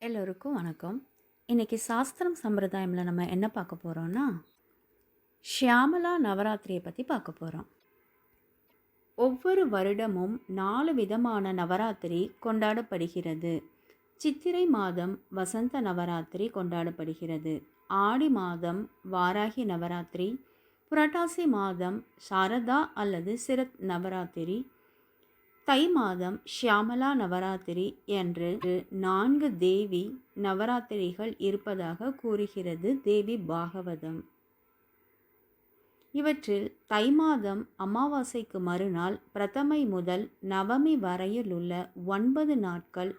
எல்லோருக்கும் வணக்கம். இன்னைக்கு சாஸ்திரம் சம்பிரதாயம்ல நம்ம என்ன பார்க்க போறோம்னா, ஷியாமலா நவராத்திரியை பற்றி பார்க்க போகிறோம். ஒவ்வொரு வருடமும் 4 விதமான நவராத்திரி கொண்டாடப்படுகிறது. சித்திரை மாதம் வசந்த நவராத்திரி கொண்டாடப்படுகிறது. ஆடி மாதம் வாராகி நவராத்திரி, புரட்டாசி மாதம் சாரதா அல்லது சிரத் நவராத்திரி, தை மாதம் ஷியாமலா நவராத்திரி என்று 4 தேவி நவராத்திரிகள் இருப்பதாக கூறுகிறது தேவி பாகவதம். இவற்றில் தை மாதம் அமாவாசைக்கு மறுநாள் பிரதமை முதல் நவமி வரையிலுள்ள 9 நாட்கள்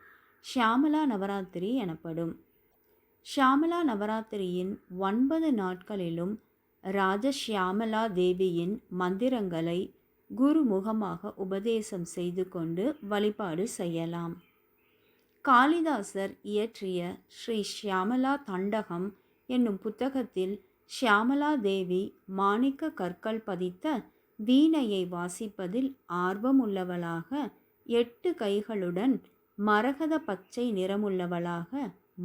ஷியாமலா நவராத்திரி எனப்படும். ஷியாமலா நவராத்திரியின் 9 நாட்களிலும் ராஜஷியாமலா தேவியின் மந்திரங்களை குருமுகமாக உபதேசம் செய்து கொண்டு வழிபாடு செய்யலாம். காளிதாசர் இயற்றிய ஸ்ரீ ஷியாமலா தண்டகம் என்னும் புத்தகத்தில் ஷியாமலா தேவி மாணிக்க கற்கள் பதித்த வீணையை வாசிப்பதில் ஆர்வமுள்ளவளாக, 8 கைகளுடன் மரகத பச்சை நிறமுள்ளவளாக,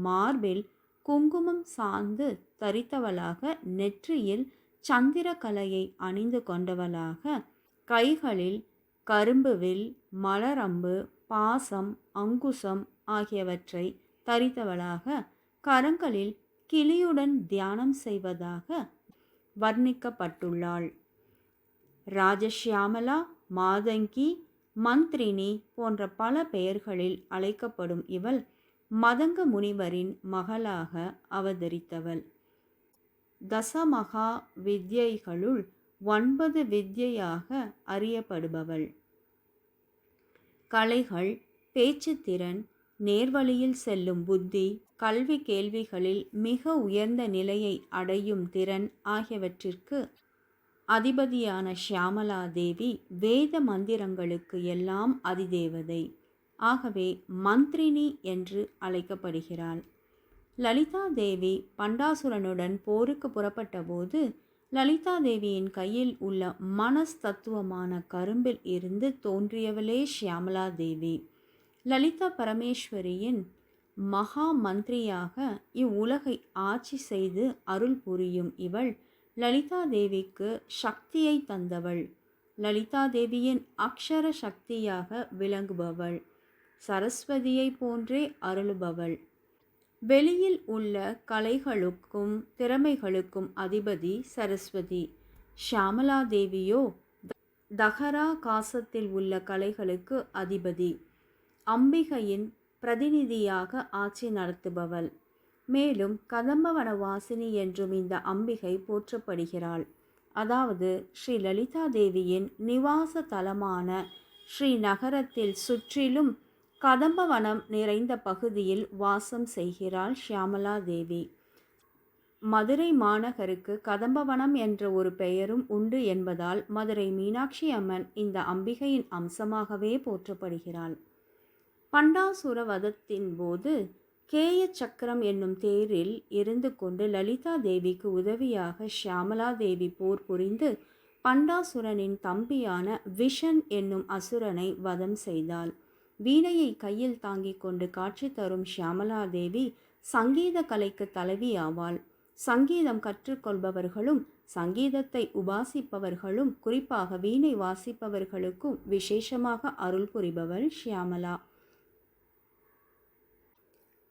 மார்பில் குங்குமம் சாந்து தரித்தவளாக, நெற்றியில் சந்திரகலையை அணிந்து கொண்டவளாக, கைகளில் கரும்புவில், மலரம்பு, பாசம், அங்குசம் ஆகியவற்றை தரித்தவளாக, கரங்களில் கிளியுடன் தியானம் செய்வதாக வர்ணிக்கப்பட்டுள்ளாள். ராஜஷியாமலா, மாதங்கி, மந்திரினி போன்ற பல பெயர்களில் அழைக்கப்படும் இவள் மதங்க முனிவரின் மகளாக அவதரித்தவள். தசமகா வித்யைகளுள் 9 வித்யையாக அறியப்படுபவள். கலைகள், பேச்சுத்திறன், நேர்வழியில் செல்லும் புத்தி, கல்வி கேள்விகளில் மிக உயர்ந்த நிலையை அடையும் திறன் ஆகியவற்றிற்கு அதிபதியான ஷியாமலா தேவி வேத மந்திரங்களுக்கு எல்லாம் அதிதேவதை. ஆகவே மந்திரினி என்று அழைக்கப்படுகிறாள். லலிதா தேவி பண்டாசுரனுடன் போருக்கு புறப்பட்ட போது லலிதா தேவியின் கையில் உள்ள மனஸ்தத்துவமான கரும்பில் இருந்து தோன்றியவளே ஷியாமலா தேவி. லலிதா பரமேஸ்வரியின் மகா மந்திரியாக இவ்வுலகை ஆட்சி செய்து அருள் புரியும் இவள் லலிதா தேவிக்கு சக்தியை தந்தவள். லலிதா தேவியின் அக்ஷர சக்தியாக விளங்குபவள். சரஸ்வதியை போன்றே அருளுபவள். வெளியில் உள்ள கலைகளுக்கும் திறமைகளுக்கும் அதிபதி சரஸ்வதி. ஷியாமலா தேவியோ தகரா காசத்தில் உள்ள கலைகளுக்கு அதிபதி. அம்பிகையின் பிரதிநிதியாக ஆட்சி நடத்துபவள். மேலும் கதம்பவன வாசினி என்றும் இந்த அம்பிகை போற்றப்படுகிறாள். அதாவது ஸ்ரீ லலிதா தேவியின் நிவாச தலமான ஸ்ரீ நகரத்தில் சுற்றிலும் கதம்பவனம் நிறைந்த பகுதியில் வாசம் செய்கிறாள் ஷியாமலா தேவி. மதுரை மாநகருக்கு கதம்பவனம் என்ற ஒரு பெயரும் உண்டு என்பதால் மதுரை மீனாட்சி அம்மன் இந்த அம்பிகையின் அம்சமாகவே போற்றப்படுகிறாள். பண்டாசுர வதத்தின் போது கேய சக்கரம் என்னும் தேரில் இருந்து கொண்டு லலிதா தேவிக்கு உதவியாக ஷியாமலா தேவி போர் புரிந்து பண்டாசுரனின் தம்பியான விஷன் என்னும் அசுரனை வதம் செய்தாள். வீணையை கையில் தாங்கிக் கொண்டு காட்சி தரும் ஷியாமலா தேவி சங்கீத கலைக்கு தலைவி ஆவாள். சங்கீதம் கற்றுக்கொள்பவர்களும் சங்கீதத்தை உபாசிப்பவர்களும் குறிப்பாக வீணை வாசிப்பவர்களுக்கும் விசேஷமாக அருள் புரிபவள் ஷியாமலா.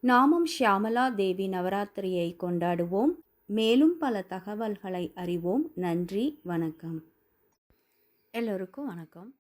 நாமும் ஷியாமலா தேவி நவராத்திரியை கொண்டாடுவோம். மேலும் பல தகவல்களை அறிவோம். நன்றி, வணக்கம். எல்லோருக்கும் வணக்கம்.